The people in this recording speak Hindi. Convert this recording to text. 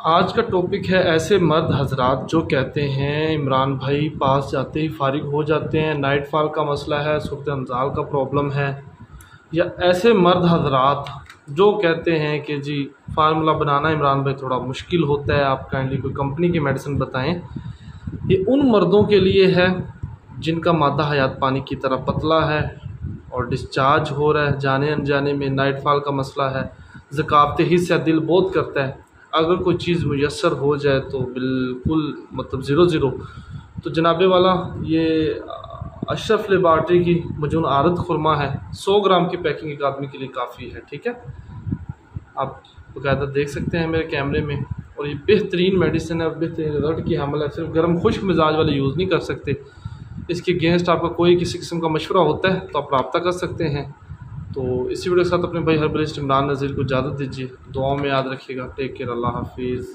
आज का टॉपिक है ऐसे मर्द हजरात जो कहते हैं इमरान भाई पास जाते ही फारिग हो जाते हैं, नाइट फॉल का मसला है, सूरत अंजाल का प्रॉब्लम है। या ऐसे मर्द हजरात जो कहते हैं कि जी फार्मूला बनाना इमरान भाई थोड़ा मुश्किल होता है, आप काइंडली कोई कंपनी की मेडिसिन बताएं। ये उन मर्दों के लिए है जिनका मादा हयात पानी की तरह पतला है और डिस्चार्ज हो रहा है जाने अनजाने में, नाइट फॉल का मसला है, ज़कावत हिस्सा दिल बहुत करता है, अगर कोई चीज़ मुयस्सर हो जाए तो बिल्कुल मतलब ज़ीरो ज़ीरो। तो जनाबे वाला ये अशरफ लेबार्ट्री की मजून आरत खुरमा है, 100 ग्राम की पैकिंग एक आदमी के लिए काफ़ी है। ठीक है, आप बाकायदा देख सकते हैं मेरे कैमरे में। और ये बेहतरीन मेडिसिन है और बेहतरीन रिजल्ट की हमला है। सिर्फ गर्म खुश्क मिजाज वाले यूज़ नहीं कर सकते, इसके अगेंस्ट आपका कोई किसी किस्म का मशवरा होता है तो आप रब्ता कर सकते हैं। तो इसी वीडियो के साथ अपने भाई हर्बलिस्ट इमरान नज़ीर को इजाज़त दीजिए। दुआओं में याद रखिएगा। टेक केयर, अल्लाह हाफिज़।